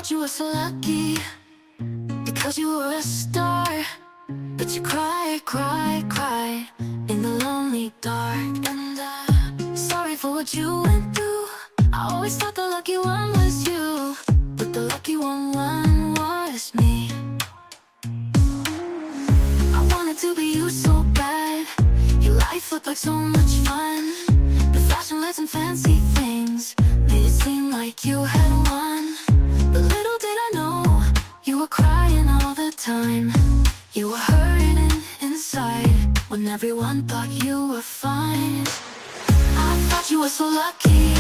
thought you were so lucky because you were a star, but you cried, cried, cried in the lonely dark. And I'm sorry for what you went through. I always thought the lucky one was you, but the lucky one was me. I wanted to be you so bad. Your life looked like so much fun. The flashing lights and fancy things made it seem like you had won. But little did I know, you were crying all the time. You were hurting inside when everyone thought you were fine. I thought you were so lucky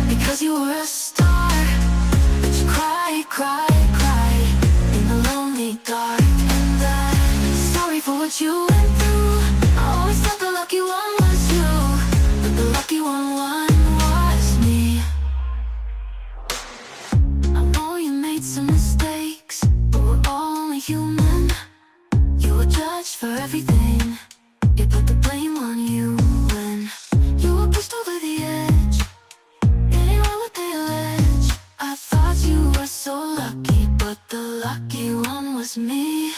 because you were a star, but you cried, cried, cried in the lonely dark. And I'm sorry for what you went through. I always thought the lucky one was you, but the lucky one was me. I know you made some mistakes, but we're all only human. You were judged for everything. They put the blame on you when you were pushed over the edge. Anyone what they allege. I thought you were so lucky, but the lucky one was me.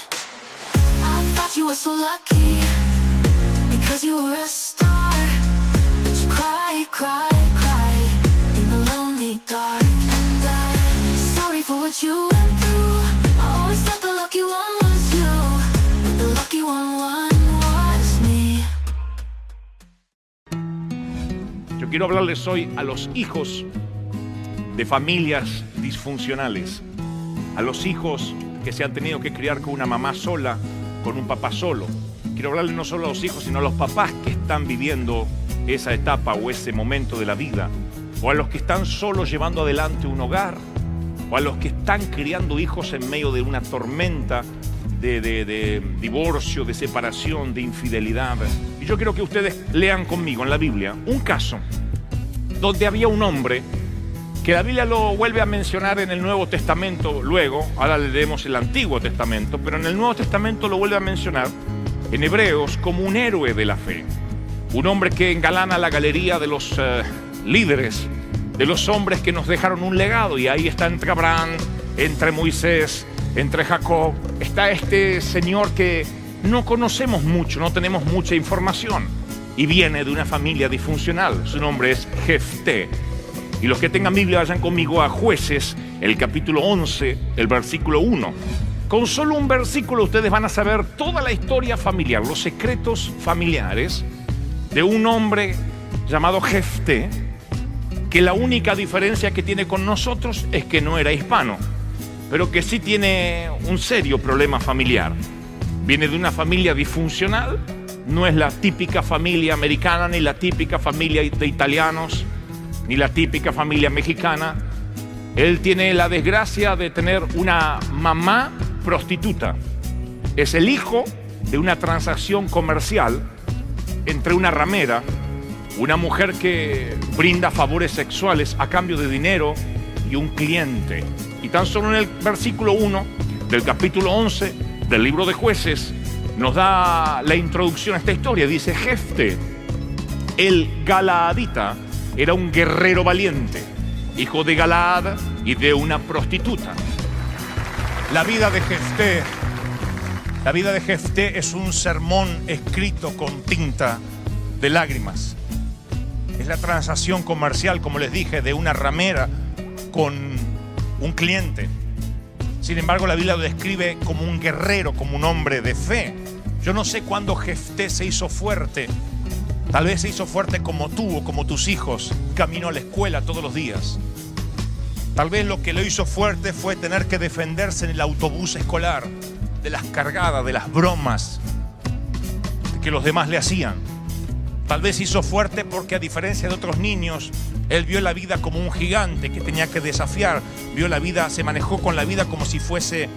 I thought you were so lucky because you were a star, but you cried, cried, cried in the lonely dark. And I'm sorry for what you went through. I always thought the lucky one was you, but the lucky one was me. Yo quiero hablarles hoy a los hijos de familias disfuncionales, a los hijos que se han tenido que criar con una mamá sola, con un papá solo. Quiero hablarles no solo a los hijos, sino a los papás que están viviendo esa etapa o ese momento de la vida, o a los que están solos llevando adelante un hogar, o a los que están criando hijos en medio de una tormenta de divorcio, de separación, de infidelidad. Y yo quiero que ustedes lean conmigo en la Biblia un caso donde había un hombre que la Biblia lo vuelve a mencionar en el Nuevo Testamento luego. Ahora leemos el Antiguo Testamento, pero en el Nuevo Testamento lo vuelve a mencionar en Hebreos como un héroe de la fe, un hombre que engalana la galería de los líderes, de los hombres que nos dejaron un legado. Y ahí está entre Abraham, entre Moisés, entre Jacob, está este señor que no conocemos mucho, no tenemos mucha información, y viene de una familia disfuncional. Su nombre es Jefté. Y los que tengan Biblia vayan conmigo a Jueces, el capítulo 11, el versículo 1. Con solo un versículo ustedes van a saber toda la historia familiar, los secretos familiares de un hombre llamado Jefté, que la única diferencia que tiene con nosotros es que no era hispano, pero que sí tiene un serio problema familiar. Viene de una familia disfuncional, no es la típica familia americana, ni la típica familia de italianos, ni la típica familia mexicana. Él tiene la desgracia de tener una mamá prostituta. Es el hijo de una transacción comercial entre una ramera, una mujer que brinda favores sexuales a cambio de dinero, y un cliente. Y tan solo en el versículo 1 del capítulo 11 del libro de Jueces nos da la introducción a esta historia. Dice: Jefté, el galaadita, era un guerrero valiente, hijo de Galaad y de una prostituta. La vida de Jefté es un sermón escrito con tinta de lágrimas. Es la transacción comercial, como les dije, de una ramera con un cliente. Sin embargo, la Biblia lo describe como un guerrero, como un hombre de fe. Yo no sé cuándo Jefté se hizo fuerte. Tal vez se hizo fuerte como tú o como tus hijos. Caminó a la escuela todos los días. Tal vez lo que lo hizo fuerte fue tener que defenderse en el autobús escolar de las cargadas, de las bromas que los demás le hacían. Tal vez se hizo fuerte porque, a diferencia de otros niños, él vio la vida como un gigante que tenía que desafiar. Vio la vida, se manejó con la vida como si fuese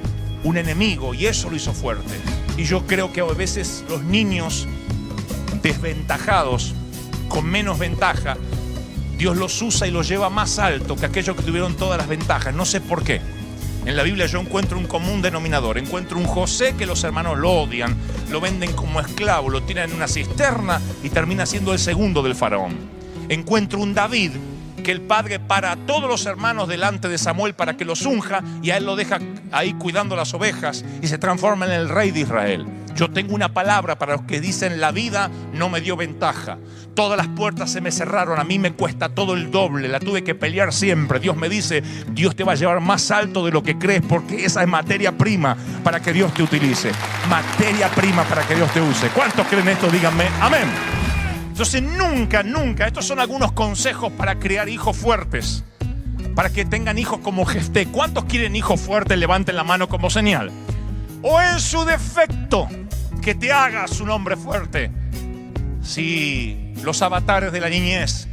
un enemigo, y eso lo hizo fuerte. Y yo creo que a veces los niños desventajados, con menos ventaja, Dios los usa y los lleva más alto que aquellos que tuvieron todas las ventajas. No sé por qué. En la Biblia yo encuentro un común denominador. Encuentro un José que los hermanos lo odian, lo venden como esclavo, lo tiran en una cisterna y termina siendo el segundo del faraón. Encuentro un David que el padre para a todos los hermanos delante de Samuel para que los unja, y a él lo deja ahí cuidando las ovejas y se transforma en el rey de Israel. Yo tengo una palabra para los que dicen: la vida no me dio ventaja, todas las puertas se me cerraron, a mí me cuesta todo el doble, la tuve que pelear siempre. Dios me dice: Dios te va a llevar más alto de lo que crees, porque esa es materia prima para que Dios te utilice. Materia prima para que Dios te use. ¿Cuántos creen esto? Díganme amén. Entonces nunca, estos son algunos consejos para crear hijos fuertes, para que tengan hijos como Jefté. ¿Cuántos quieren hijos fuertes? Levanten la mano como señal. O en su defecto, que te hagas un hombre fuerte. Si los avatares de la niñez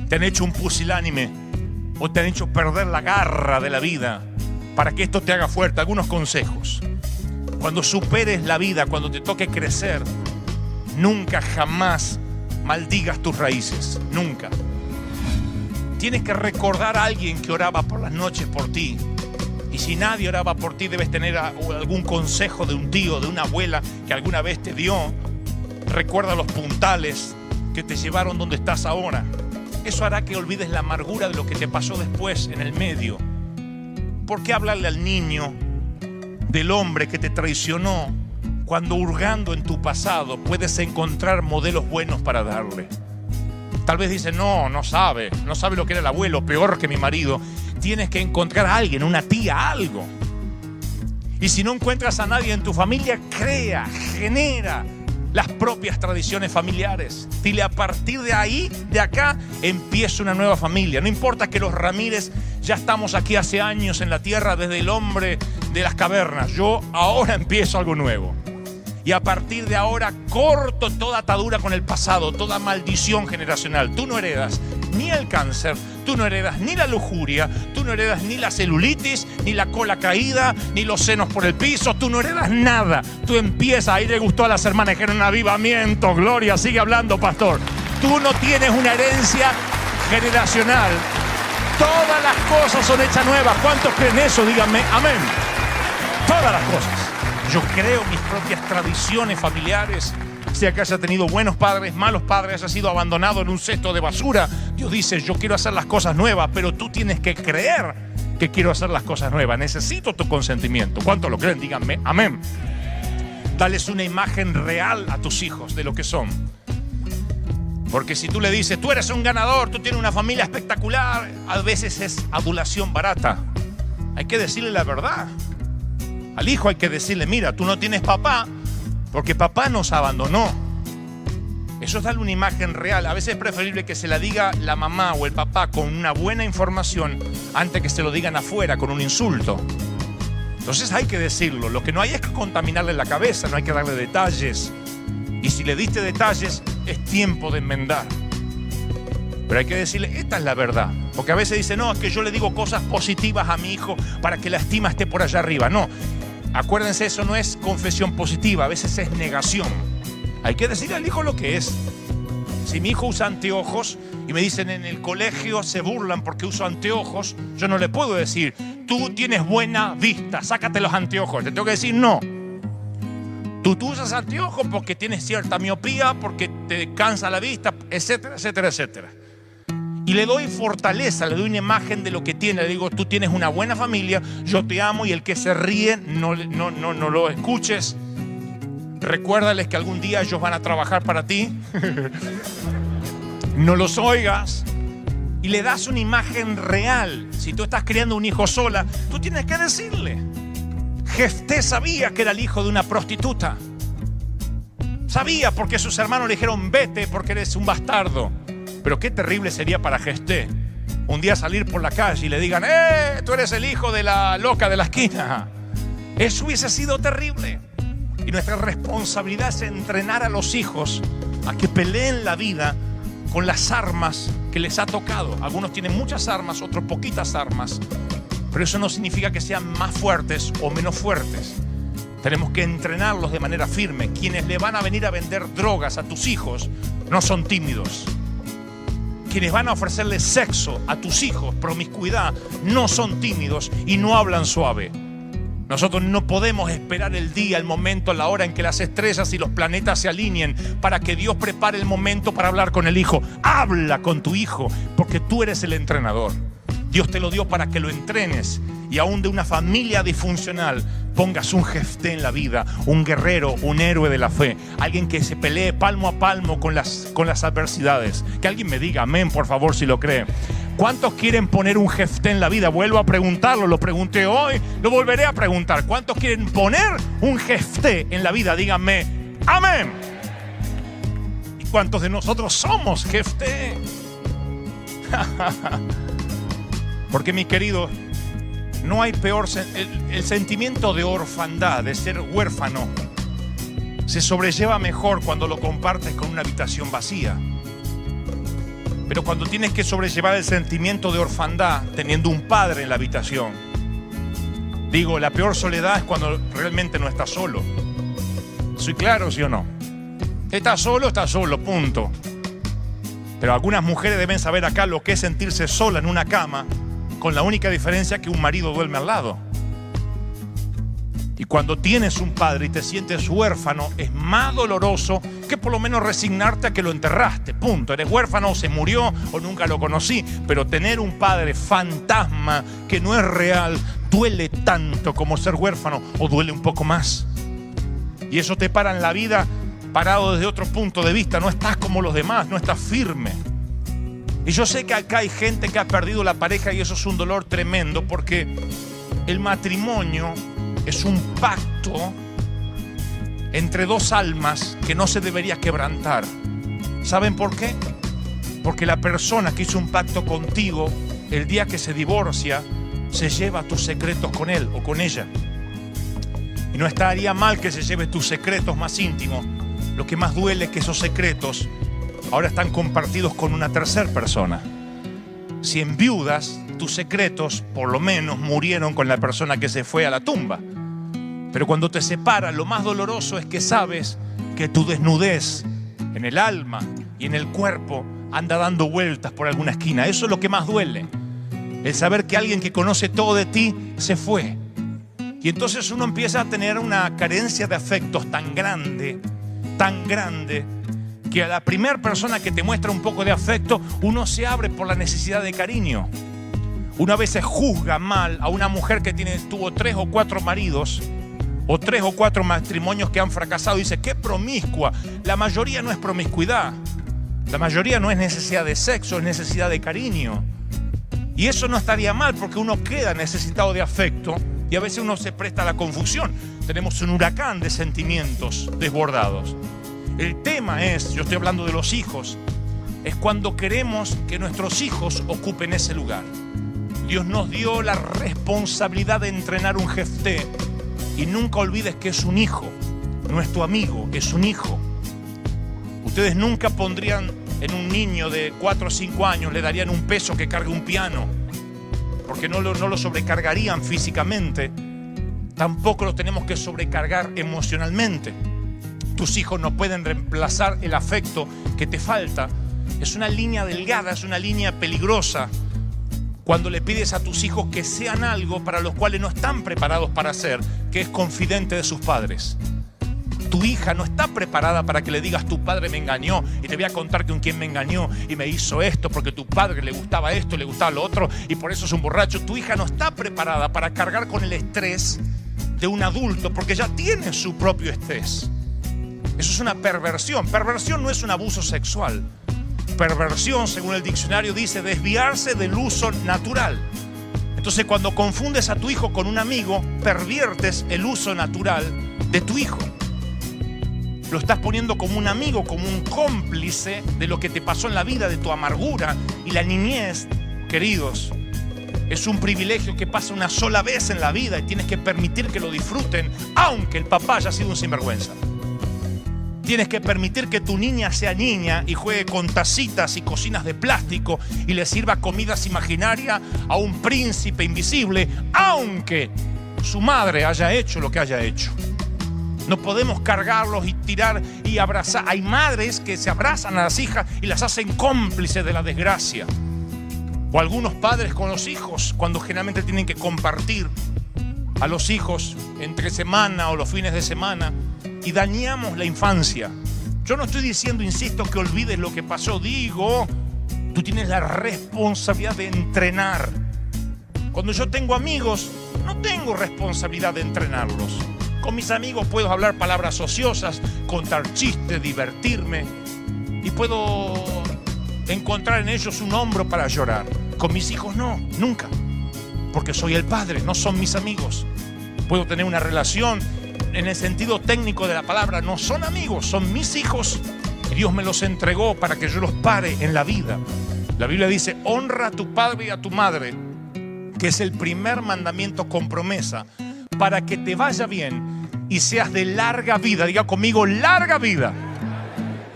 te han hecho un pusilánime o te han hecho perder la garra de la vida, para que esto te haga fuerte, algunos consejos. Cuando superes la vida, cuando te toque crecer, nunca jamás maldigas tus raíces, nunca. Tienes que recordar a alguien que oraba por las noches por ti. Y si nadie oraba por ti, debes tener algún consejo de un tío, de una abuela que alguna vez te dio. Recuerda los puntales que te llevaron donde estás ahora. Eso hará que olvides la amargura de lo que te pasó después en el medio. ¿Por qué hablarle al niño del hombre que te traicionó cuando, hurgando en tu pasado, puedes encontrar modelos buenos para darle? Tal vez dice: no sabe lo que era el abuelo, peor que mi marido. Tienes que encontrar a alguien, una tía, algo. Y si no encuentras a nadie en tu familia, genera las propias tradiciones familiares. Dile: a partir de ahí, de acá, empieza una nueva familia. No importa que los Ramírez ya estamos aquí hace años en la tierra, desde el hombre de las cavernas. Yo ahora empiezo algo nuevo. Y a partir de ahora corto toda atadura con el pasado, toda maldición generacional. Tú no heredas ni el cáncer, tú no heredas ni la lujuria, tú no heredas ni la celulitis, ni la cola caída, ni los senos por el piso, tú no heredas nada. Tú empiezas, ahí le gustó a las hermanas que era un avivamiento, gloria, sigue hablando, pastor. Tú no tienes una herencia generacional. Todas las cosas son hechas nuevas. ¿Cuántos creen eso? Díganme amén. Todas las cosas. Yo creo mis propias tradiciones familiares, sea que haya tenido buenos padres, malos padres, haya sido abandonado en un cesto de basura. Dios dice: yo quiero hacer las cosas nuevas, pero tú tienes que creer que quiero hacer las cosas nuevas. Necesito tu consentimiento. ¿Cuántos lo creen? Díganme amén. Dales una imagen real a tus hijos de lo que son. Porque si tú le dices: tú eres un ganador, tú tienes una familia espectacular, a veces es adulación barata. Hay que decirle la verdad. Al hijo hay que decirle: mira, tú no tienes papá porque papá nos abandonó. Eso es darle una imagen real. A veces es preferible que se la diga la mamá o el papá con una buena información antes que se lo digan afuera con un insulto. Entonces hay que decirlo. Lo que no hay es que contaminarle la cabeza, no hay que darle detalles. Y si le diste detalles, es tiempo de enmendar. Pero hay que decirle: esta es la verdad. Porque a veces dice: no, es que yo le digo cosas positivas a mi hijo para que la estima esté por allá arriba. No, acuérdense, eso no es confesión positiva, a veces es negación. Hay que decirle al hijo lo que es. Si mi hijo usa anteojos y me dicen en el colegio se burlan porque uso anteojos, yo no le puedo decir: tú tienes buena vista, sácate los anteojos. Le tengo que decir: no. Tú usas anteojos porque tienes cierta miopía, porque te cansa la vista, etcétera, etcétera, etcétera. Y le doy fortaleza, le doy una imagen de lo que tiene. Le digo: tú tienes una buena familia, yo te amo, y el que se ríe no lo escuches. Recuérdales que algún día ellos van a trabajar para ti. No los oigas. Y le das una imagen real. Si tú estás criando un hijo sola, tú tienes que decirle: Jefté sabía que era el hijo de una prostituta. Sabía, porque sus hermanos le dijeron: vete porque eres un bastardo. Pero qué terrible sería para Jefté un día salir por la calle y le digan: tú eres el hijo de la loca de la esquina. Eso hubiese sido terrible. Y nuestra responsabilidad es entrenar a los hijos a que peleen la vida con las armas que les ha tocado. Algunos tienen muchas armas, otros poquitas armas. Pero eso no significa que sean más fuertes o menos fuertes. Tenemos que entrenarlos de manera firme. Quienes le van a venir a vender drogas a tus hijos no son tímidos. Quienes van a ofrecerle sexo a tus hijos, promiscuidad, no son tímidos y no hablan suave. Nosotros no podemos esperar el día, el momento, la hora en que las estrellas y los planetas se alineen para que Dios prepare el momento para hablar con el hijo. Habla con tu hijo, porque tú eres el entrenador. Dios te lo dio para que lo entrenes, y aún de una familia disfuncional pongas un jefté en la vida, un guerrero, un héroe de la fe, alguien que se pelee palmo a palmo con las adversidades. Que alguien me diga amén, por favor, si lo cree. ¿Cuántos quieren poner un jefté en la vida? Vuelvo a preguntarlo, lo pregunté hoy, lo volveré a preguntar. ¿Cuántos quieren poner un jefté en la vida? Díganme amén. ¿Y cuántos de nosotros somos jefté? Porque, mi querido, no hay peor. El sentimiento de orfandad, de ser huérfano, se sobrelleva mejor cuando lo compartes con una habitación vacía. Pero cuando tienes que sobrellevar el sentimiento de orfandad teniendo un padre en la habitación, digo, la peor soledad es cuando realmente no estás solo. ¿Soy claro, sí o no? Estás solo, punto. Pero algunas mujeres deben saber acá lo que es sentirse sola en una cama, con la única diferencia que un marido duerme al lado. Y cuando tienes un padre y te sientes huérfano, es más doloroso que por lo menos resignarte a que lo enterraste, punto. Eres huérfano, o se murió o nunca lo conocí, pero tener un padre fantasma que no es real duele tanto como ser huérfano, o duele un poco más. Y eso te para en la vida parado desde otro punto de vista. No estás como los demás, no estás firme. Y yo sé que acá hay gente que ha perdido la pareja, y eso es un dolor tremendo, porque el matrimonio es un pacto entre dos almas que no se debería quebrantar. ¿Saben por qué? Porque la persona que hizo un pacto contigo, el día que se divorcia, se lleva tus secretos con él o con ella. Y no estaría mal que se lleve tus secretos más íntimos. Lo que más duele es que esos secretos ahora están compartidos con una tercera persona. Si enviudas, tus secretos por lo menos murieron con la persona que se fue a la tumba. Pero cuando te separas, lo más doloroso es que sabes que tu desnudez en el alma y en el cuerpo anda dando vueltas por alguna esquina. Eso es lo que más duele. El saber que alguien que conoce todo de ti se fue. Y entonces uno empieza a tener una carencia de afectos tan grande, que a la primera persona que te muestra un poco de afecto, uno se abre por la necesidad de cariño. Uno a veces juzga mal a una mujer que tuvo 3 o 4 maridos, o 3 o 4 matrimonios que han fracasado, y dice, qué promiscua. La mayoría no es promiscuidad. La mayoría no es necesidad de sexo, es necesidad de cariño. Y eso no estaría mal, porque uno queda necesitado de afecto, y a veces uno se presta a la confusión. Tenemos un huracán de sentimientos desbordados. El tema es, yo estoy hablando de los hijos, es cuando queremos que nuestros hijos ocupen ese lugar. Dios nos dio la responsabilidad de entrenar un jefté, y nunca olvides que es un hijo, no es tu amigo, es un hijo. Ustedes nunca pondrían en un niño de 4 o 5 años, le darían un peso que cargue un piano, porque no lo sobrecargarían físicamente. Tampoco lo tenemos que sobrecargar emocionalmente. Tus hijos no pueden reemplazar el afecto que te falta. Es una línea delgada, es una línea peligrosa cuando le pides a tus hijos que sean algo para los cuales no están preparados para ser, que es confidente de sus padres. Tu hija no está preparada para que le digas, tu padre me engañó y te voy a contar con quién me engañó y me hizo esto porque tu padre le gustaba esto, le gustaba lo otro y por eso es un borracho. Tu hija no está preparada para cargar con el estrés de un adulto, porque ya tiene su propio estrés. Eso es una perversión. Perversión no es un abuso sexual. Perversión, según el diccionario, dice desviarse del uso natural. Entonces, cuando confundes a tu hijo con un amigo, perviertes el uso natural de tu hijo. Lo estás poniendo como un amigo, como un cómplice de lo que te pasó en la vida, de tu amargura. Y la niñez, queridos, es un privilegio que pasa una sola vez en la vida y tienes que permitir que lo disfruten, aunque el papá haya sido un sinvergüenza. Tienes que permitir que tu niña sea niña y juegue con tacitas y cocinas de plástico y le sirva comidas imaginarias a un príncipe invisible, aunque su madre haya hecho lo que haya hecho. No podemos cargarlos y tirar y abrazar. Hay madres que se abrazan a las hijas y las hacen cómplices de la desgracia. O algunos padres con los hijos, cuando generalmente tienen que compartir. a los hijos entre semana o los fines de semana y dañamos la infancia. Yo no estoy diciendo, insisto, que olvides lo que pasó. Digo, tú tienes la responsabilidad de entrenar. Cuando yo tengo amigos, no tengo responsabilidad de entrenarlos. Con mis amigos puedo hablar palabras ociosas, contar chistes, divertirme y puedo encontrar en ellos un hombro para llorar. Con mis hijos no, nunca, porque soy el padre, no son mis amigos. Puedo tener una relación en el sentido técnico de la palabra, no son amigos, son mis hijos y Dios me los entregó para que yo los pare en la vida. La Biblia dice, honra a tu padre y a tu madre, que es el primer mandamiento con promesa, para que te vaya bien y seas de larga vida. Diga conmigo, larga vida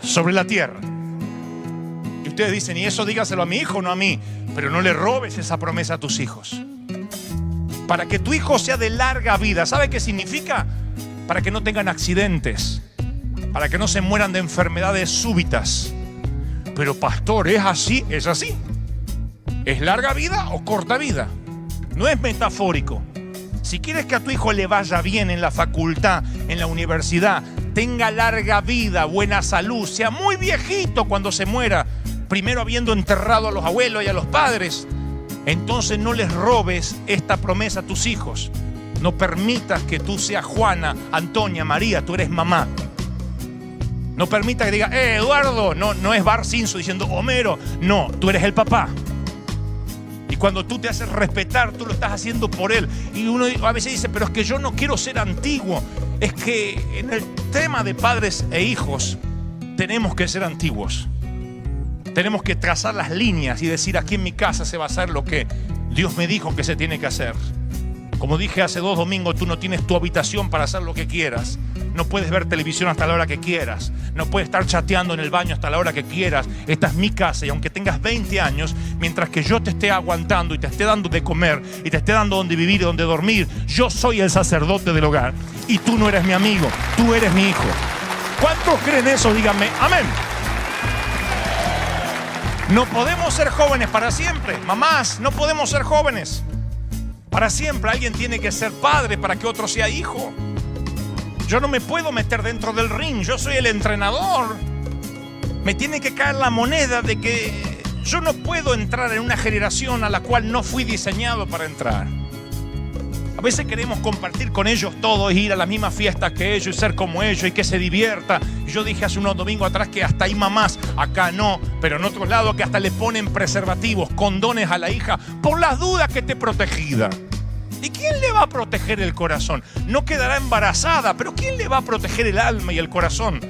sobre la tierra. Y ustedes dicen, y eso dígaselo a mi hijo, no a mí. Pero no le robes esa promesa a tus hijos. Para que tu hijo sea de larga vida. ¿Sabe qué significa? Para que no tengan accidentes, para que no se mueran de enfermedades súbitas. Pero pastor, ¿es así? Es así. ¿Es larga vida o corta vida? No es metafórico. Si quieres que a tu hijo le vaya bien en la facultad, en la universidad, tenga larga vida, buena salud, sea muy viejito cuando se muera, primero habiendo enterrado a los abuelos y a los padres, entonces no les robes esta promesa a tus hijos. No permitas que tú seas Juana, Antonia, María, tú eres mamá. No permitas que diga, Eduardo, no es Bart Simpson diciendo Homero, no, tú eres el papá. Y cuando tú te haces respetar, tú lo estás haciendo por él. Y uno a veces dice, pero es que yo no quiero ser antiguo. Es que en el tema de padres e hijos tenemos que ser antiguos. Tenemos que trazar las líneas y decir, aquí en mi casa se va a hacer lo que Dios me dijo que se tiene que hacer. Como dije hace 2 domingos, tú no tienes tu habitación para hacer lo que quieras. No puedes ver televisión hasta la hora que quieras. No puedes estar chateando en el baño hasta la hora que quieras. Esta es mi casa y aunque tengas 20 años, mientras que yo te esté aguantando y te esté dando de comer y te esté dando donde vivir y donde dormir, yo soy el sacerdote del hogar. Y tú no eres mi amigo, tú eres mi hijo. ¿Cuántos creen eso? Díganme, amén. No podemos ser jóvenes para siempre. Mamás, no podemos ser jóvenes para siempre. Alguien tiene que ser padre para que otro sea hijo. Yo no me puedo meter dentro del ring. Yo soy el entrenador. Me tiene que caer la moneda de que yo no puedo entrar en una generación a la cual no fui diseñado para entrar. A veces queremos compartir con ellos todo, ir a las mismas fiestas que ellos y ser como ellos y que se divierta. Yo dije hace unos domingos atrás que hasta hay mamás, acá no, pero en otros lados que hasta le ponen preservativos, condones a la hija por las dudas que esté protegida. ¿Y quién le va a proteger el corazón? No quedará embarazada, pero ¿quién le va a proteger el alma y el corazón?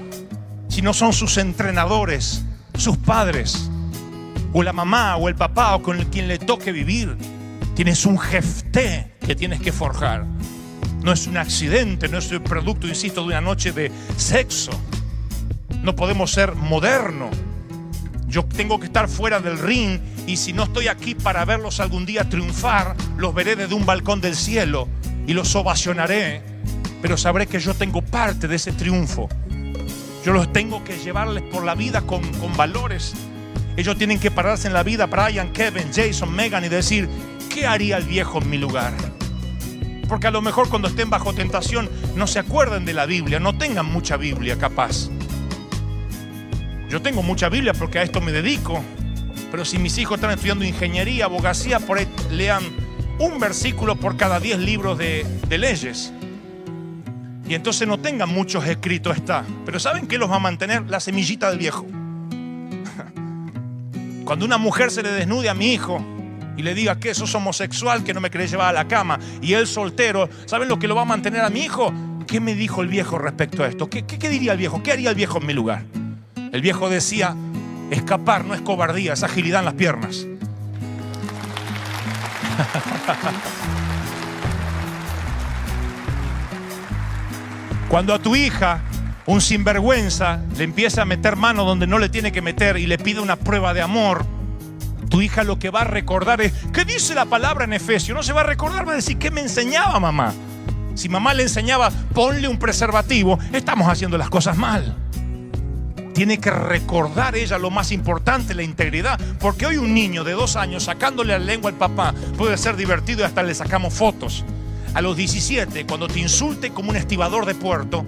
Si no son sus entrenadores, sus padres, o la mamá o el papá o con quien le toque vivir. Tienes un jefté que tienes que forjar. No es un accidente, no es el producto, insisto, de una noche de sexo. No podemos ser modernos. Yo tengo que estar fuera del ring y si no estoy aquí para verlos algún día triunfar, los veré desde un balcón del cielo y los ovacionaré, pero sabré que yo tengo parte de ese triunfo. Yo los tengo que llevarles por la vida con valores. Ellos tienen que pararse en la vida, Brian, Kevin, Jason, Megan, y decir, ¿qué haría el viejo en mi lugar? Porque a lo mejor cuando estén bajo tentación no se acuerden de la Biblia, no tengan mucha Biblia capaz. Yo tengo mucha Biblia porque a esto me dedico, pero si mis hijos están estudiando ingeniería, abogacía, por ahí lean un versículo por cada 10 libros de leyes. Y entonces no tengan muchos escritos está. Pero ¿saben qué los va a mantener? La semillita del viejo. Cuando una mujer se le desnude a mi hijo y le diga que sos homosexual, que no me querés llevar a la cama, y él soltero, ¿saben lo que lo va a mantener a mi hijo? ¿Qué me dijo el viejo respecto a esto? ¿Qué diría el viejo? ¿Qué haría el viejo en mi lugar? El viejo decía, escapar no es cobardía, es agilidad en las piernas. Cuando a tu hija, un sinvergüenza, le empieza a meter mano donde no le tiene que meter y le pide una prueba de amor, tu hija lo que va a recordar es, ¿qué dice la palabra en Efesios? No se va a recordar, va a decir, ¿qué me enseñaba mamá? Si mamá le enseñaba, ponle un preservativo, estamos haciendo las cosas mal. Tiene que recordar ella lo más importante, la integridad. Porque hoy un niño de 2 años sacándole la lengua al papá puede ser divertido y hasta le sacamos fotos. a los 17, cuando te insulte como un estibador de puerto,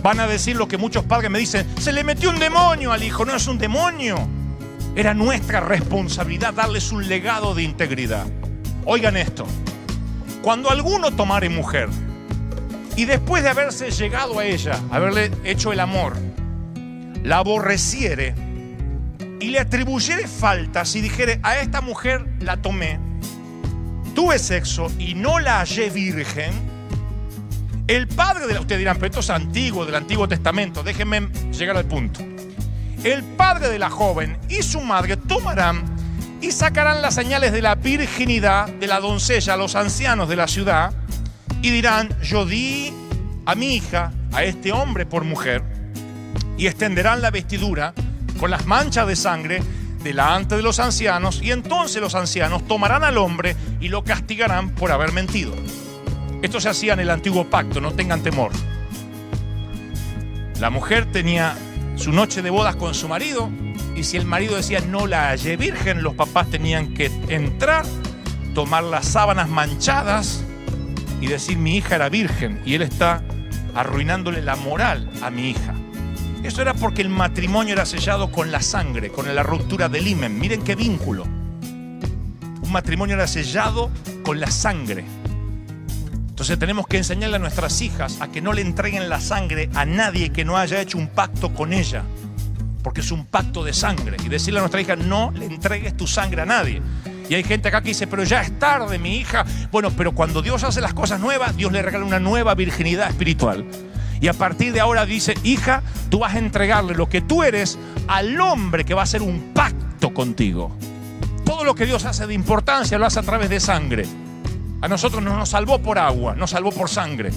van a decir lo que muchos padres me dicen: se le metió un demonio al hijo. No es un demonio. Era nuestra responsabilidad darles un legado de integridad. Oigan esto: cuando alguno tomare mujer y después de haberse llegado a ella, haberle hecho el amor, la aborreciere y le atribuyere faltas y dijere: a esta mujer la tomé, tuve sexo y no la hallé virgen, el padre de la... Ustedes dirán, pero esto es antiguo, del Antiguo Testamento. Déjenme llegar al punto. El padre de la joven y su madre tomarán y sacarán las señales de la virginidad de la doncella a los ancianos de la ciudad y dirán: yo di a mi hija a este hombre por mujer, y extenderán la vestidura con las manchas de sangre delante de los ancianos, y entonces los ancianos tomarán al hombre y lo castigarán por haber mentido. Esto se hacía en el antiguo pacto, no tengan temor. La mujer tenía su noche de bodas con su marido, y si el marido decía: no la hallé virgen, los papás tenían que entrar, tomar las sábanas manchadas y decir: mi hija era virgen, y él está arruinándole la moral a mi hija. Eso era porque el matrimonio era sellado con la sangre, con la ruptura del himen. Miren qué vínculo. Un matrimonio era sellado con la sangre. Entonces tenemos que enseñarle a nuestras hijas a que no le entreguen la sangre a nadie que no haya hecho un pacto con ella, porque es un pacto de sangre. Y decirle a nuestra hija: no le entregues tu sangre a nadie. Y hay gente acá que dice: pero ya es tarde, mi hija. Bueno, pero cuando Dios hace las cosas nuevas, Dios le regala una nueva virginidad espiritual. Y a partir de ahora dice: hija, tú vas a entregarle lo que tú eres al hombre que va a hacer un pacto contigo. Todo lo que Dios hace de importancia lo hace a través de sangre. A nosotros no nos salvó por agua, nos salvó por sangre.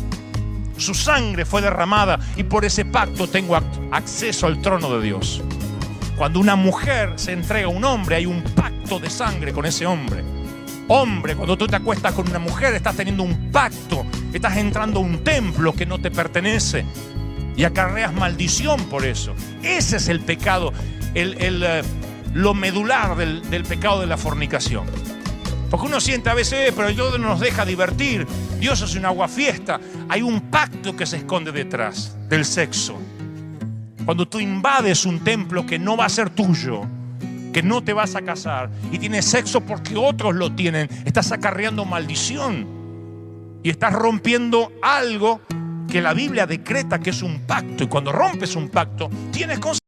Su sangre fue derramada y por ese pacto tengo acceso al trono de Dios. Cuando una mujer se entrega a un hombre, hay un pacto de sangre con ese hombre. Hombre, cuando tú te acuestas con una mujer, estás teniendo un pacto, estás entrando a un templo que no te pertenece y acarreas maldición por eso. Ese es el pecado, lo medular del pecado de la fornicación. Porque uno siente a veces: pero Dios no nos deja divertir, Dios es un aguafiesta. Hay un pacto que se esconde detrás del sexo. Cuando tú invades un templo que no va a ser tuyo, que no te vas a casar, y tienes sexo porque otros lo tienen, estás acarreando maldición y estás rompiendo algo que la Biblia decreta que es un pacto. Y cuando rompes un pacto, tienes consecuencias.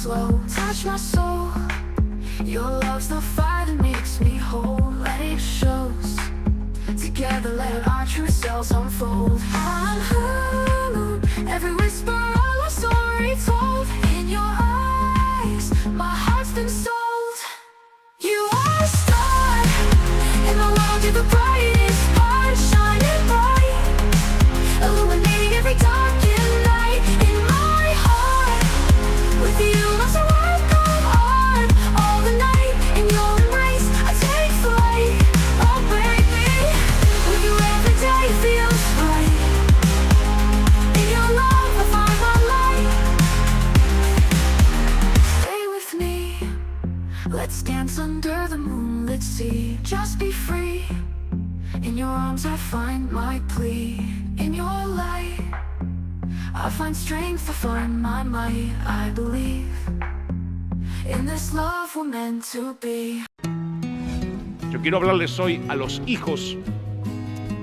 slow, touch my soul. Your love's the fire that makes me whole, and it shows. Together let our true selves unfold. I'm alone, every whisper of a story told. In your eyes, my heart's been sold. You are a star, in the world you're the brightest part, shining bright, illuminating every darkened night. In my heart, with you lost a world come on, all the night. In your embrace, I take flight. Oh baby, with you every day feels right. In your love I find my light. Stay with me, let's dance under the moonlit sea. Just be free, in your arms I find my plea. In your light I find strength, I find my might. I believe in this love we're meant to be. Yo quiero hablarles hoy a los hijos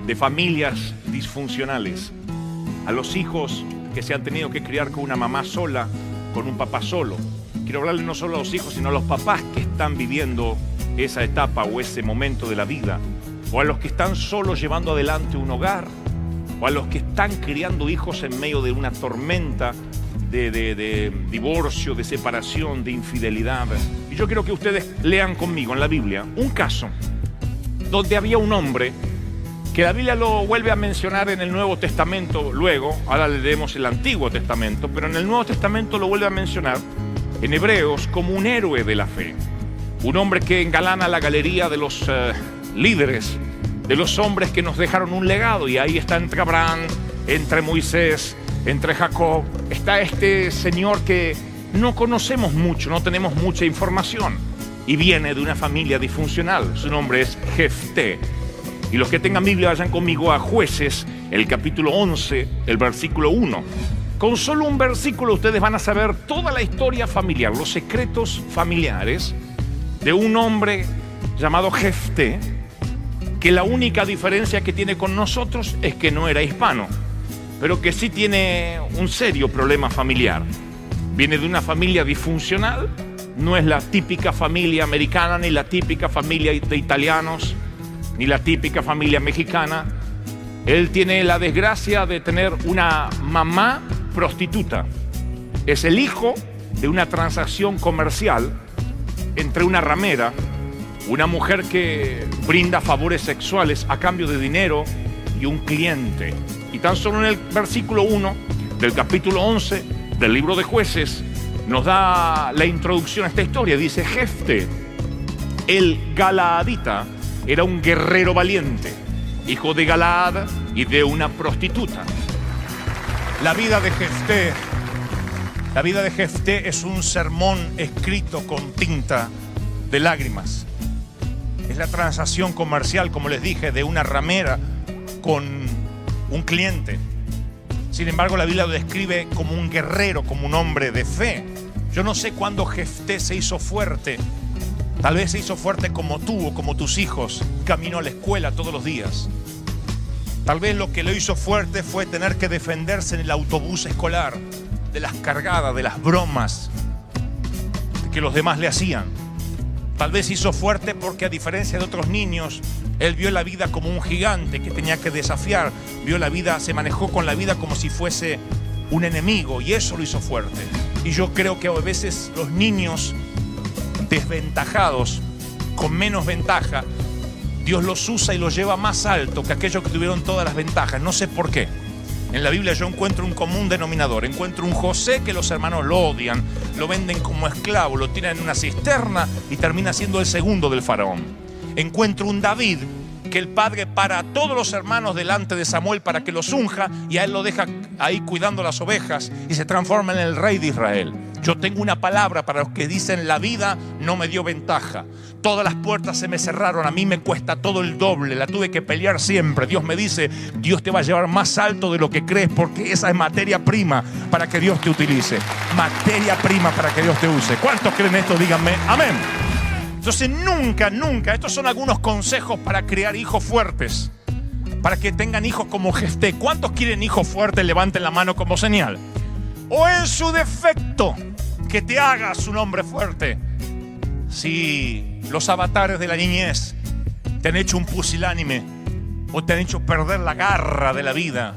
de familias disfuncionales, a los hijos que se han tenido que criar con una mamá sola, con un papá solo. Quiero hablarles no solo a los hijos, sino a los papás que están viviendo esa etapa o ese momento de la vida, o a los que están solos llevando adelante un hogar, o a los que están criando hijos en medio de una tormenta de divorcio, de separación, de infidelidad. Y yo quiero que ustedes lean conmigo en la Biblia un caso donde había un hombre que la Biblia lo vuelve a mencionar en el Nuevo Testamento luego. Ahora leemos el Antiguo Testamento, pero en el Nuevo Testamento lo vuelve a mencionar en Hebreos como un héroe de la fe, un hombre que engalana la galería de los líderes, de los hombres que nos dejaron un legado. Y ahí está entre Abraham, entre Moisés, entre Jacob, está este señor que no conocemos mucho, no tenemos mucha información, y viene de una familia disfuncional. Su nombre es Jefté. Y los que tengan Biblia vayan conmigo a Jueces, el capítulo 11, el versículo 1. Con solo un versículo ustedes van a saber toda la historia familiar, los secretos familiares de un hombre llamado Jefté, que la única diferencia que tiene con nosotros es que no era hispano, pero que sí tiene un serio problema familiar. Viene de una familia disfuncional, no es la típica familia americana, ni la típica familia de italianos, ni la típica familia mexicana. Él tiene la desgracia de tener una mamá prostituta. Es el hijo de una transacción comercial entre una ramera, una mujer que brinda favores sexuales a cambio de dinero, y un cliente. Y tan solo en el versículo 1 del capítulo 11 del libro de Jueces nos da la introducción a esta historia. Dice: Jefté, el galaadita, era un guerrero valiente, hijo de Galaad y de una prostituta. La vida de Jefté es un sermón escrito con tinta de lágrimas. Es la transacción comercial, como les dije, de una ramera con un cliente. Sin embargo, la Biblia lo describe como un guerrero, como un hombre de fe. Yo no sé cuándo Jefté se hizo fuerte. Tal vez se hizo fuerte como tú o como tus hijos, camino a la escuela todos los días. Tal vez lo que lo hizo fuerte fue tener que defenderse en el autobús escolar de las cargadas, de las bromas que los demás le hacían. Tal vez hizo fuerte porque, a diferencia de otros niños, él vio la vida como un gigante que tenía que desafiar. Vio la vida, se manejó con la vida como si fuese un enemigo, y eso lo hizo fuerte. Y yo creo que a veces los niños desventajados, con menos ventaja, Dios los usa y los lleva más alto que aquellos que tuvieron todas las ventajas. No sé por qué. En la Biblia yo encuentro un común denominador. Encuentro un José que los hermanos lo odian, lo venden como esclavo, lo tiran en una cisterna y termina siendo el segundo del faraón. Encuentro un David que el padre para a todos los hermanos delante de Samuel para que los unja, y a él lo deja ahí cuidando las ovejas y se transforma en el rey de Israel. Yo tengo una palabra para los que dicen: la vida no me dio ventaja, todas las puertas se me cerraron, a mí me cuesta todo el doble, la tuve que pelear siempre. Dios me dice: Dios te va a llevar más alto de lo que crees, porque esa es materia prima para que Dios te utilice. Materia prima para que Dios te use. ¿Cuántos creen esto? Díganme amén. Entonces nunca, estos son algunos consejos para criar hijos fuertes, para que tengan hijos como Jefté. ¿Cuántos quieren hijos fuertes? Levanten la mano como señal. O en su defecto, que te hagas un hombre fuerte. Si los avatares de la niñez te han hecho un pusilánime o te han hecho perder la garra de la vida,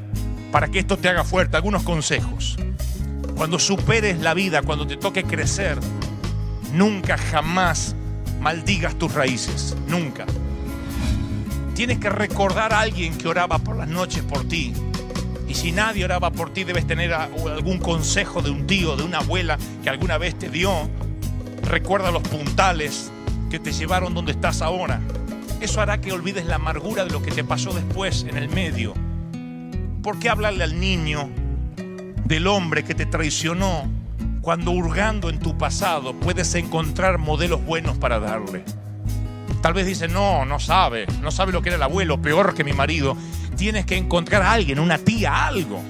para que esto te haga fuerte, algunos consejos. Cuando superes la vida, cuando te toque crecer, nunca jamás maldigas tus raíces, nunca. Tienes que recordar a alguien que oraba por las noches por ti. Y si nadie oraba por ti, debes tener algún consejo de un tío, de una abuela que alguna vez te dio. Recuerda los puntales que te llevaron donde estás ahora. Eso hará que olvides la amargura de lo que te pasó después en el medio. ¿Por qué hablarle al niño del hombre que te traicionó cuando hurgando en tu pasado puedes encontrar modelos buenos para darle? Tal vez dice, no sabe lo que era el abuelo, peor que mi marido. Tienes que encontrar a alguien, una tía, algo.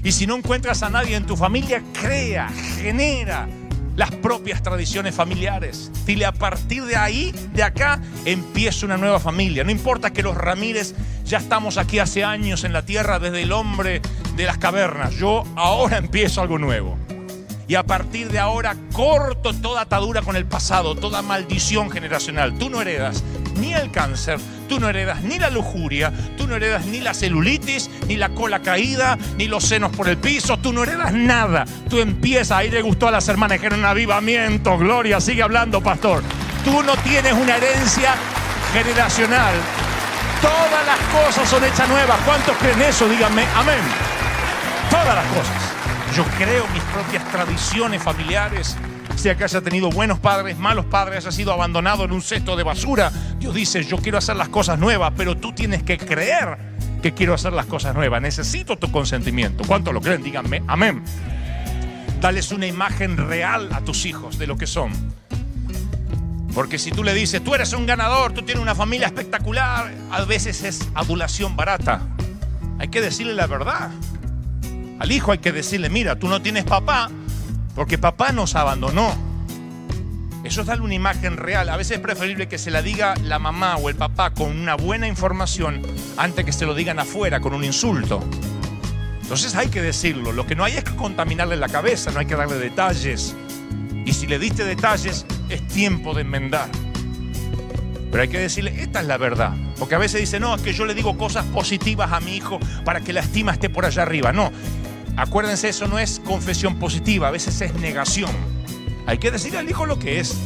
Y si no encuentras a nadie en tu familia, crea, genera las propias tradiciones familiares. Dile, a partir de ahí, de acá, empieza una nueva familia. No importa que los Ramírez ya estamos aquí hace años en la tierra, desde el hombre de las cavernas. Yo ahora empiezo algo nuevo. Y a partir de ahora corto toda atadura con el pasado, toda maldición generacional. Tú no heredas ni el cáncer, tú no heredas ni la lujuria, tú no heredas ni la celulitis, ni la cola caída, ni los senos por el piso, tú no heredas nada. Tú empiezas, ahí le gustó a las hermanas, que era un avivamiento, gloria, sigue hablando, pastor. Tú no tienes una herencia generacional. Todas las cosas son hechas nuevas. ¿Cuántos creen eso? Díganme, amén. Todas las cosas. Yo creo mis propias tradiciones familiares, sea que haya tenido buenos padres, malos padres, haya sido abandonado en un cesto de basura. Dios dice, yo quiero hacer las cosas nuevas, pero tú tienes que creer que quiero hacer las cosas nuevas. Necesito tu consentimiento. ¿Cuántos lo creen? Díganme, amén. Dales una imagen real a tus hijos de lo que son. Porque si tú le dices, tú eres un ganador, tú tienes una familia espectacular, a veces es adulación barata. Hay que decirle la verdad. Al hijo hay que decirle, mira, tú no tienes papá porque papá nos abandonó. Eso es darle una imagen real. A veces es preferible que se la diga la mamá o el papá con una buena información antes que se lo digan afuera con un insulto. Entonces hay que decirlo. Lo que no hay es que contaminarle la cabeza, no hay que darle detalles. Y si le diste detalles, es tiempo de enmendar. Pero hay que decirle, esta es la verdad. Porque a veces dice, no, es que yo le digo cosas positivas a mi hijo para que la estima esté por allá arriba. No. Acuérdense, eso no es confesión positiva, a veces es negación. Hay que decirle al hijo lo que es.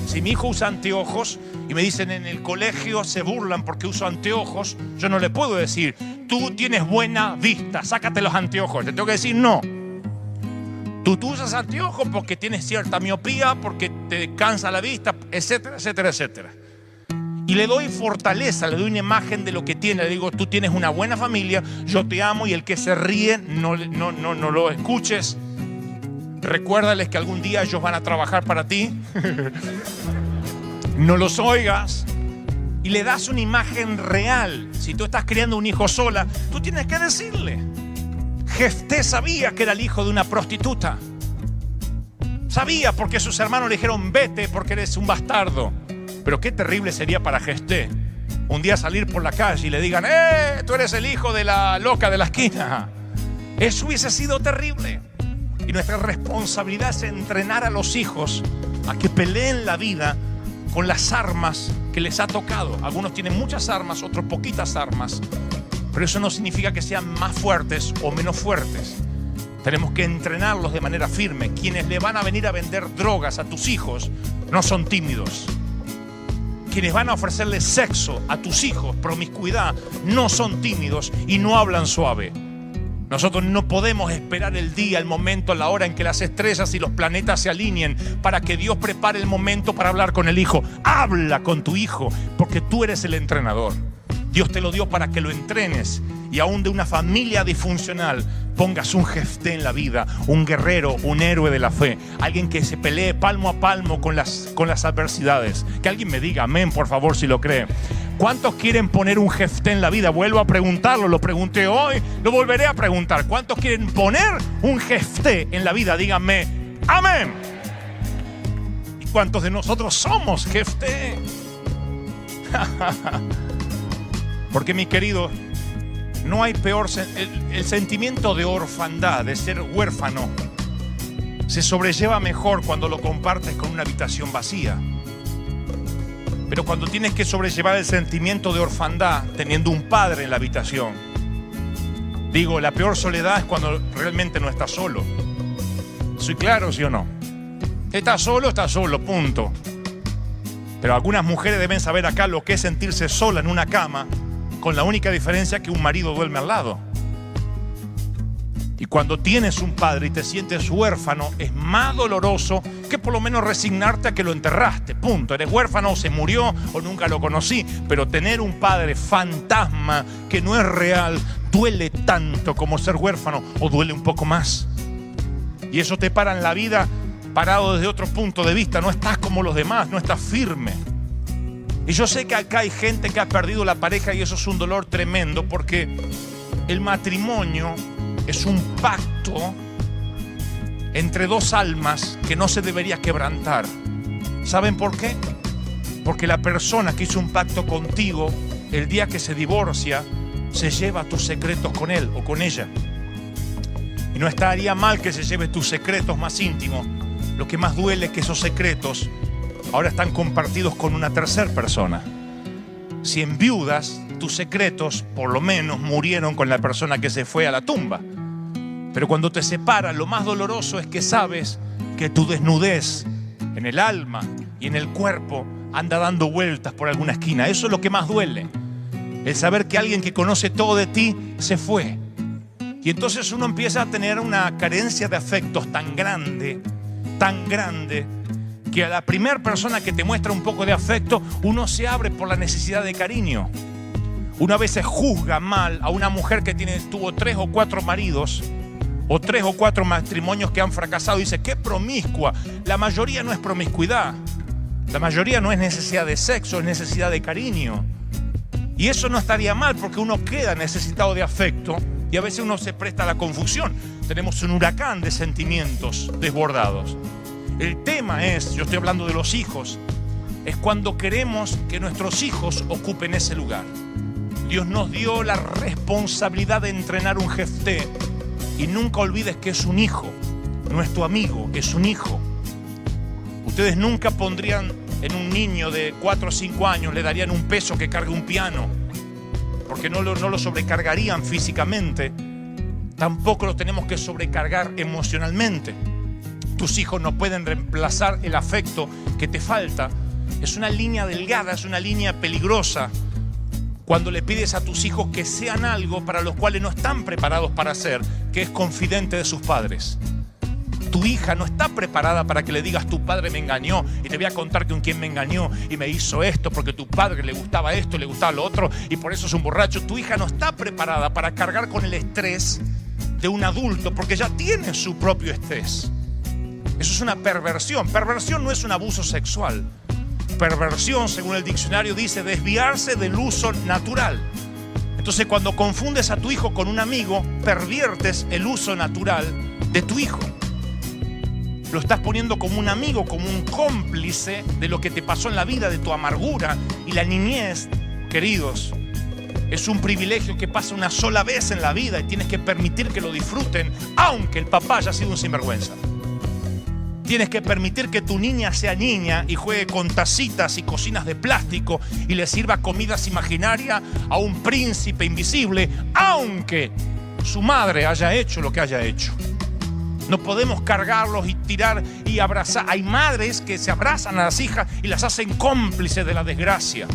Si mi hijo usa anteojos y me dicen en el colegio se burlan porque uso anteojos, yo no le puedo decir, tú tienes buena vista, sácate los anteojos. Le tengo que decir, no. Tú usas anteojos porque tienes cierta miopía, porque te cansa la vista, etcétera, etcétera, etcétera. Y le doy fortaleza, le doy una imagen de lo que tiene. Le digo, tú tienes una buena familia, yo te amo, y el que se ríe, no lo escuches. Recuérdales que algún día ellos van a trabajar para ti. No los oigas. Y le das una imagen real. Si tú estás criando un hijo sola, tú tienes que decirle. Jefté sabía que era el hijo de una prostituta. Sabía porque sus hermanos le dijeron, vete porque eres un bastardo. Pero qué terrible sería para Jefté un día salir por la calle y le digan, tú eres el hijo de la loca de la esquina. Eso hubiese sido terrible. Y nuestra responsabilidad es entrenar a los hijos a que peleen la vida con las armas que les ha tocado. Algunos tienen muchas armas, otros poquitas armas. Pero eso no significa que sean más fuertes o menos fuertes. Tenemos que entrenarlos de manera firme. Quienes le van a venir a vender drogas a tus hijos no son tímidos. Quienes van a ofrecerle sexo a tus hijos, promiscuidad, no son tímidos y no hablan suave. Nosotros no podemos esperar el día, el momento, la hora en que las estrellas y los planetas se alineen para que Dios prepare el momento para hablar con el hijo. Habla con tu hijo porque tú eres el entrenador. Dios te lo dio para que lo entrenes y aún de una familia disfuncional pongas un Jefté en la vida, un guerrero, un héroe de la fe, alguien que se pelee palmo a palmo con las adversidades. Que alguien me diga amén, por favor, si lo cree. ¿Cuántos quieren poner un Jefté en la vida? Vuelvo a preguntarlo, lo pregunté hoy, lo volveré a preguntar. ¿Cuántos quieren poner un Jefté en la vida? Díganme amén. ¿Y cuántos de nosotros somos Jefté? Porque, mi querido, no hay peor, el sentimiento de orfandad, de ser huérfano, se sobrelleva mejor cuando lo compartes con una habitación vacía. Pero cuando tienes que sobrellevar el sentimiento de orfandad teniendo un padre en la habitación, digo, la peor soledad es cuando realmente no estás solo. ¿Soy claro, sí o no? Estás solo, punto. Pero algunas mujeres deben saber acá lo que es sentirse sola en una cama, con la única diferencia que un marido duerme al lado. Y cuando tienes un padre y te sientes huérfano, es más doloroso que por lo menos resignarte a que lo enterraste, punto. Eres huérfano, o se murió o nunca lo conocí, pero tener un padre fantasma que no es real duele tanto como ser huérfano, o duele un poco más. Y eso te para en la vida parado desde otro punto de vista, no estás como los demás, no estás firme. Y yo sé que acá hay gente que ha perdido la pareja y eso es un dolor tremendo, porque el matrimonio es un pacto entre dos almas que no se debería quebrantar. ¿Saben por qué? Porque la persona que hizo un pacto contigo, el día que se divorcia, se lleva tus secretos con él o con ella. Y no estaría mal que se lleve tus secretos más íntimos. Lo que más duele es que esos secretos ahora están compartidos con una tercera persona. Si enviudas, tus secretos por lo menos murieron con la persona que se fue a la tumba. Pero cuando te separas, lo más doloroso es que sabes que tu desnudez en el alma y en el cuerpo anda dando vueltas por alguna esquina. Eso es lo que más duele. El saber que alguien que conoce todo de ti se fue. Y entonces uno empieza a tener una carencia de afectos tan grande, que a la primera persona que te muestra un poco de afecto, uno se abre por la necesidad de cariño. Uno a veces juzga mal a una mujer que tuvo 3 o 4 maridos, o 3 o 4 matrimonios que han fracasado, y dice, qué promiscua. La mayoría no es promiscuidad, la mayoría no es necesidad de sexo, es necesidad de cariño. Y eso no estaría mal, porque uno queda necesitado de afecto y a veces uno se presta a la confusión. Tenemos un huracán de sentimientos desbordados. El tema es, yo estoy hablando de los hijos, es cuando queremos que nuestros hijos ocupen ese lugar. Dios nos dio la responsabilidad de entrenar un jefté, y nunca olvides que es un hijo, no es tu amigo, es un hijo. Ustedes nunca pondrían en un niño de 4 o 5 años, le darían un peso que cargue un piano, porque no lo sobrecargarían físicamente. Tampoco lo tenemos que sobrecargar emocionalmente. Tus hijos no pueden reemplazar el afecto que te falta. Es una línea delgada, es una línea peligrosa cuando le pides a tus hijos que sean algo para los cuales no están preparados para ser, que es confidente de sus padres. Tu hija no está preparada para que le digas, tu padre me engañó y te voy a contar con quién me engañó y me hizo esto porque tu padre le gustaba esto y le gustaba lo otro y por eso es un borracho. Tu hija no está preparada para cargar con el estrés de un adulto porque ya tiene su propio estrés. Eso es una perversión. Perversión no es un abuso sexual. Perversión, según el diccionario, dice desviarse del uso natural. Entonces, cuando confundes a tu hijo con un amigo, perviertes el uso natural de tu hijo. Lo estás poniendo como un amigo, como un cómplice de lo que te pasó en la vida, de tu amargura. Y la niñez, queridos, es un privilegio que pasa una sola vez en la vida y tienes que permitir que lo disfruten, aunque el papá haya sido un sinvergüenza. Tienes que permitir que tu niña sea niña y juegue con tacitas y cocinas de plástico y le sirva comidas imaginarias a un príncipe invisible, aunque su madre haya hecho lo que haya hecho. No podemos cargarlos y tirar y abrazar. Hay madres que se abrazan a las hijas y las hacen cómplices de la desgracia.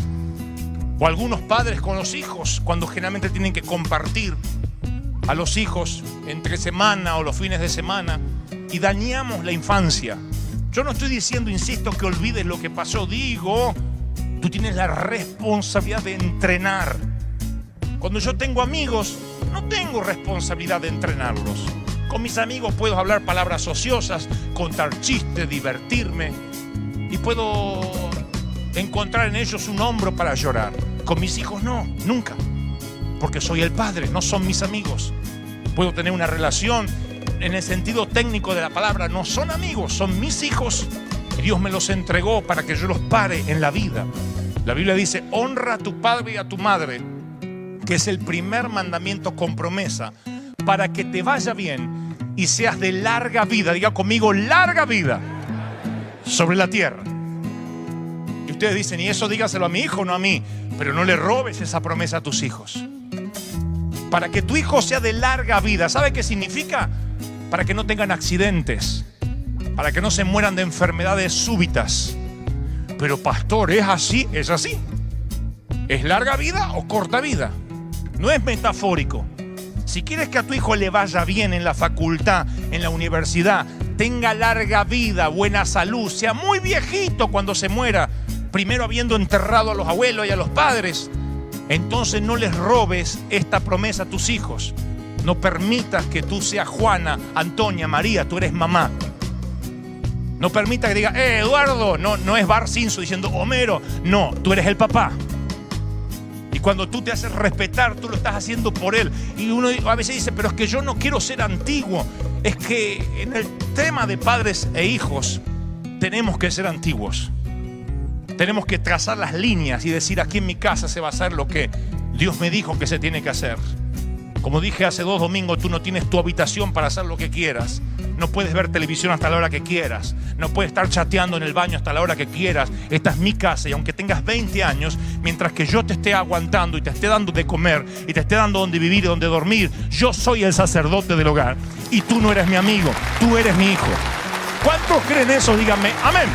O algunos padres con los hijos, cuando generalmente tienen que compartir a los hijos entre semana o los fines de semana, y dañamos la infancia. Yo no estoy diciendo, insisto, que olvides lo que pasó. Digo, tú tienes la responsabilidad de entrenar. Cuando yo tengo amigos, no tengo responsabilidad de entrenarlos. Con mis amigos puedo hablar palabras ociosas, contar chistes, divertirme, y puedo encontrar en ellos un hombro para llorar. Con mis hijos no, nunca, porque soy el padre, no son mis amigos. Puedo tener una relación en el sentido técnico de la palabra, no son amigos, son mis hijos. Dios me los entregó para que yo los pare en la vida. La Biblia dice, honra a tu padre y a tu madre, que es el primer mandamiento con promesa, para que te vaya bien y seas de larga vida. Diga conmigo, larga vida sobre la tierra. Y ustedes dicen, y eso dígaselo a mi hijo, no a mí. Pero no le robes esa promesa a tus hijos. Para que tu hijo sea de larga vida, ¿sabe qué significa? Para que no tengan accidentes, para que no se mueran de enfermedades súbitas. Pero pastor, ¿es así? Es así. ¿Es larga vida o corta vida? No es metafórico. Si quieres que a tu hijo le vaya bien en la facultad, en la universidad, tenga larga vida, buena salud, sea muy viejito cuando se muera, primero habiendo enterrado a los abuelos y a los padres, entonces no les robes esta promesa a tus hijos. No permitas que tú seas Juana, Antonia, María, tú eres mamá. No permitas que diga, Eduardo, no es Bart Simpson diciendo Homero, no, tú eres el papá. Y cuando tú te haces respetar, tú lo estás haciendo por él. Y uno a veces dice, pero es que yo no quiero ser antiguo. Es que en el tema de padres e hijos tenemos que ser antiguos. Tenemos que trazar las líneas y decir, aquí en mi casa se va a hacer lo que Dios me dijo que se tiene que hacer. Como dije hace 2 domingos, tú no tienes tu habitación para hacer lo que quieras. No puedes ver televisión hasta la hora que quieras. No puedes estar chateando en el baño hasta la hora que quieras. Esta es mi casa y aunque tengas 20 años, mientras que yo te esté aguantando y te esté dando de comer y te esté dando donde vivir y donde dormir, yo soy el sacerdote del hogar y tú no eres mi amigo, tú eres mi hijo. ¿Cuántos creen eso? Díganme, amén.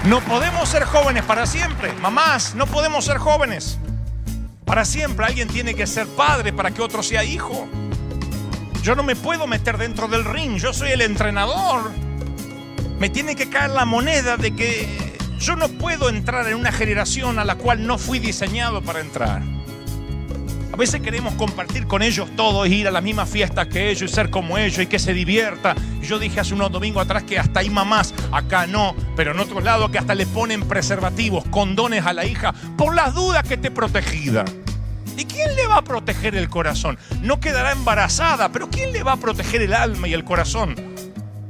No podemos ser jóvenes para siempre. Mamás, no podemos ser jóvenes para siempre. Alguien tiene que ser padre para que otro sea hijo. Yo no me puedo meter dentro del ring. Yo soy el entrenador. Me tiene que caer la moneda de que yo no puedo entrar en una generación a la cual no fui diseñado para entrar. A veces queremos compartir con ellos todo, ir a las mismas fiestas que ellos y ser como ellos y que se divierta. Yo dije hace unos domingos atrás que hasta hay mamás, acá no, pero en otros lados que hasta le ponen preservativos, condones a la hija por las dudas que esté protegida. ¿Y quién le va a proteger el corazón? No quedará embarazada, pero ¿quién le va a proteger el alma y el corazón?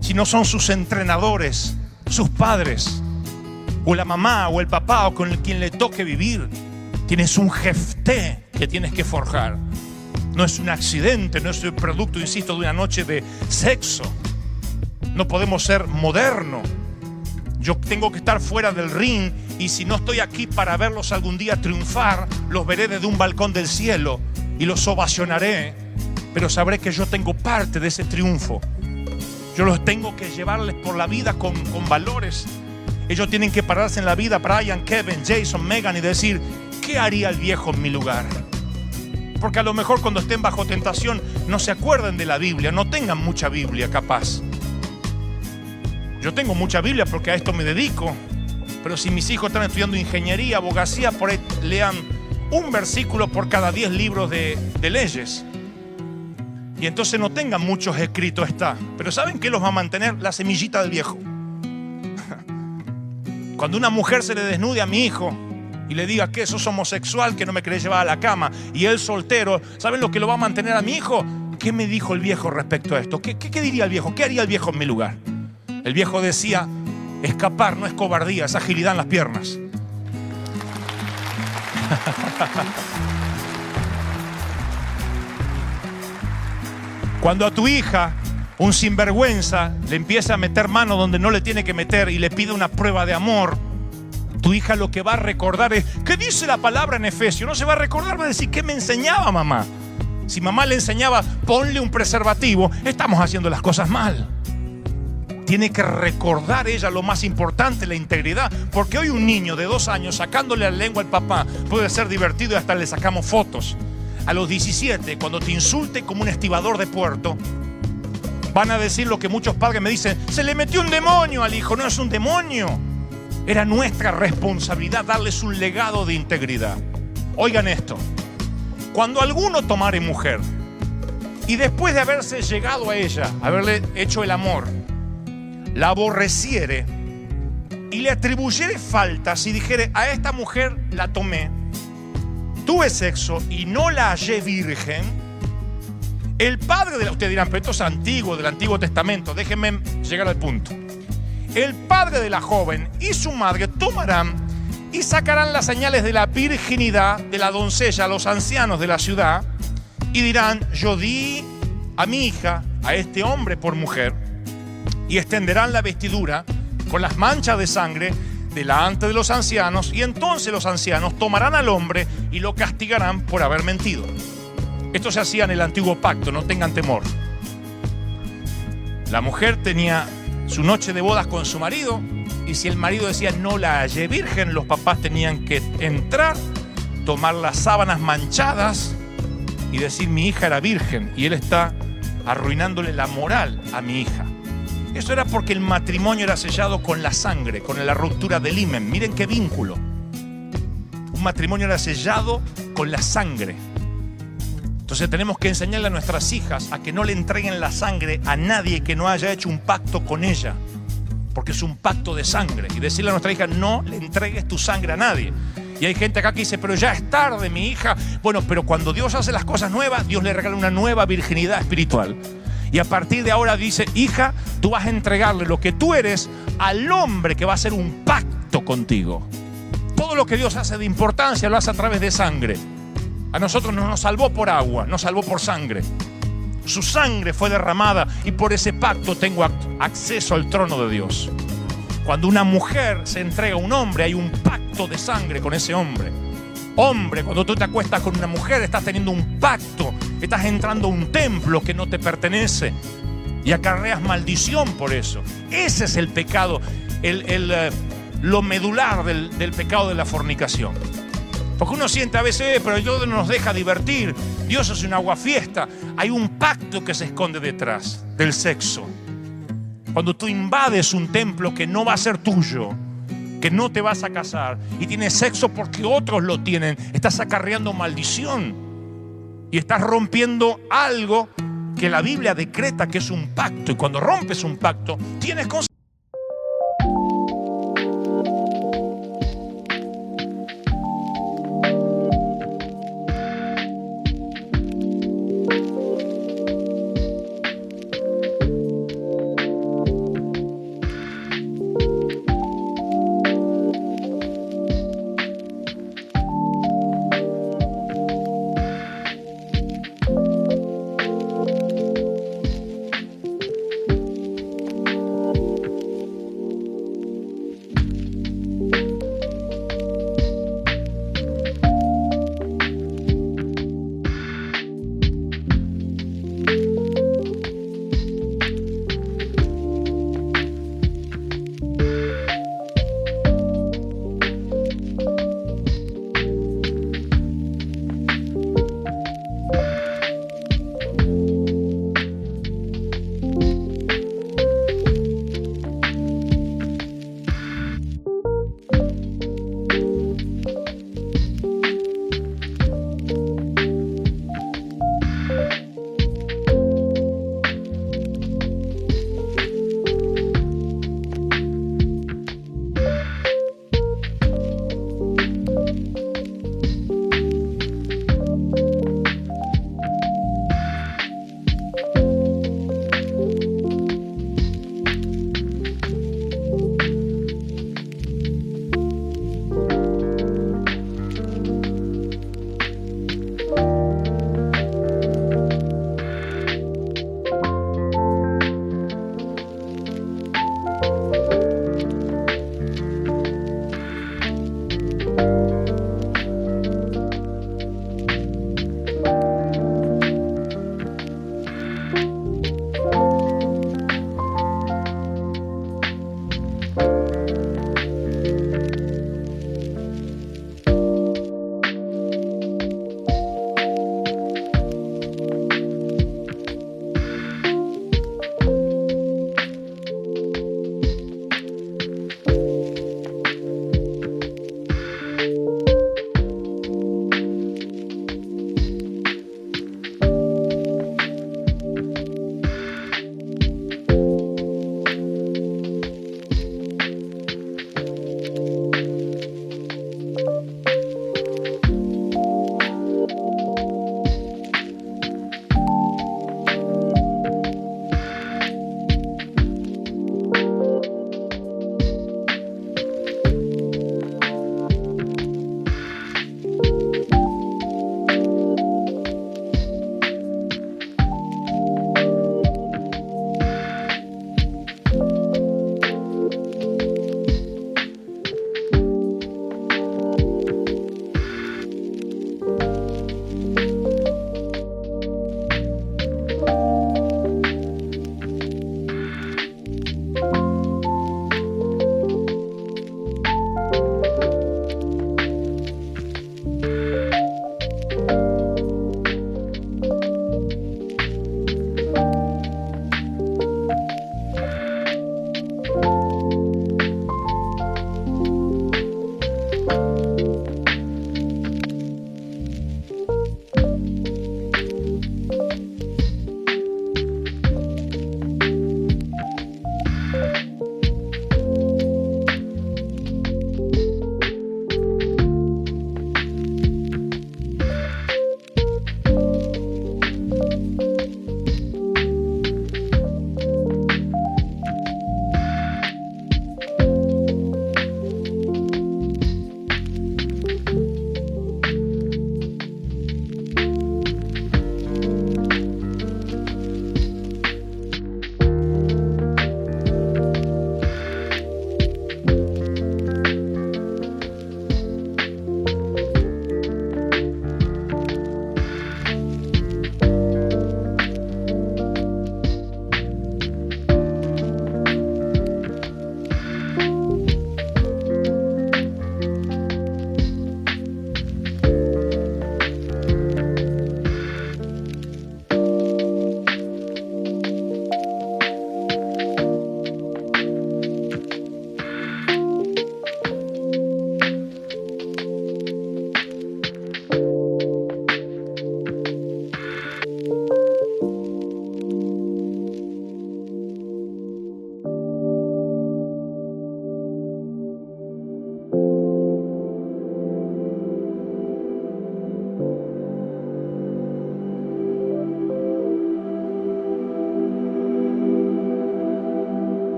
Si no son sus entrenadores, sus padres, o la mamá o el papá o con quien le toque vivir. Tienes un jefté que tienes que forjar. No es un accidente, no es el producto, insisto, de una noche de sexo. No podemos ser modernos. Yo tengo que estar fuera del ring y si no estoy aquí para verlos algún día triunfar, los veré desde un balcón del cielo y los ovacionaré, pero sabré que yo tengo parte de ese triunfo. Yo los tengo que llevarles por la vida con valores. Ellos tienen que pararse en la vida, Brian, Kevin, Jason, Megan, y decir, ¿qué haría el viejo en mi lugar? Porque a lo mejor cuando estén bajo tentación no se acuerden de la Biblia, no tengan mucha Biblia capaz. Yo tengo mucha Biblia porque a esto me dedico, pero si mis hijos están estudiando ingeniería, abogacía, por ahí lean un versículo por cada 10 libros de leyes. Y entonces no tengan muchos escritos está. Pero ¿saben qué los va a mantener? La semillita del viejo. Cuando una mujer se le desnude a mi hijo y le diga que sos homosexual, que no me querés llevar a la cama, y él soltero, ¿saben lo que lo va a mantener a mi hijo? ¿Qué me dijo el viejo respecto a esto? ¿Qué diría el viejo? ¿Qué haría el viejo en mi lugar? El viejo decía, escapar no es cobardía, es agilidad en las piernas. Cuando a tu hija, un sinvergüenza, le empieza a meter mano donde no le tiene que meter y le pide una prueba de amor, tu hija lo que va a recordar es, ¿qué dice la palabra en Efesios? No se va a recordar, va a decir, ¿qué me enseñaba mamá? Si mamá le enseñaba, ponle un preservativo, estamos haciendo las cosas mal. Tiene que recordar ella lo más importante, la integridad. Porque hoy un niño de 2 años sacándole la lengua al papá puede ser divertido y hasta le sacamos fotos. A los 17, cuando te insulte como un estibador de puerto, van a decir lo que muchos padres me dicen, se le metió un demonio al hijo. No es un demonio. Era nuestra responsabilidad darles un legado de integridad. Oigan esto. Cuando alguno tomare mujer y después de haberse llegado a ella, haberle hecho el amor, la aborreciere y le atribuyere faltas y dijere, a esta mujer la tomé, tuve sexo y no la hallé virgen, el padre de la... Ustedes dirán, pero esto es antiguo, del Antiguo Testamento, déjenme llegar al punto. El padre de la joven y su madre tomarán y sacarán las señales de la virginidad de la doncella a los ancianos de la ciudad y dirán, yo di a mi hija, a este hombre por mujer, y extenderán la vestidura con las manchas de sangre delante de los ancianos, y entonces los ancianos tomarán al hombre y lo castigarán por haber mentido. Esto se hacía en el antiguo pacto, no tengan temor. La mujer tenía su noche de bodas con su marido, y si el marido decía no la hallé virgen, los papás tenían que entrar, tomar las sábanas manchadas y decir mi hija era virgen, y él está arruinándole la moral a mi hija. Eso era porque el matrimonio era sellado con la sangre, con la ruptura del himen. Miren qué vínculo. Un matrimonio era sellado con la sangre. Entonces tenemos que enseñarle a nuestras hijas a que no le entreguen la sangre a nadie que no haya hecho un pacto con ella, porque es un pacto de sangre. Y decirle a nuestra hija, no le entregues tu sangre a nadie. Y hay gente acá que dice, pero ya es tarde, mi hija. Bueno, pero cuando Dios hace las cosas nuevas, Dios le regala una nueva virginidad espiritual. Y a partir de ahora dice, hija, tú vas a entregarle lo que tú eres al hombre que va a hacer un pacto contigo. Todo lo que Dios hace de importancia lo hace a través de sangre. A nosotros no nos salvó por agua, nos salvó por sangre. Su sangre fue derramada y por ese pacto tengo acceso al trono de Dios. Cuando una mujer se entrega a un hombre, hay un pacto de sangre con ese hombre. Hombre, cuando tú te acuestas con una mujer, estás teniendo un pacto, estás entrando a un templo que no te pertenece y acarreas maldición por eso. Ese es el pecado, lo medular del pecado de la fornicación. Porque uno siente a veces, pero Dios no nos deja divertir, Dios es un aguafiesta. Hay un pacto que se esconde detrás del sexo. Cuando tú invades un templo que no va a ser tuyo, que no te vas a casar y tienes sexo porque otros lo tienen, estás acarreando maldición y estás rompiendo algo que la Biblia decreta que es un pacto. Y cuando rompes un pacto, tienes consecuencias.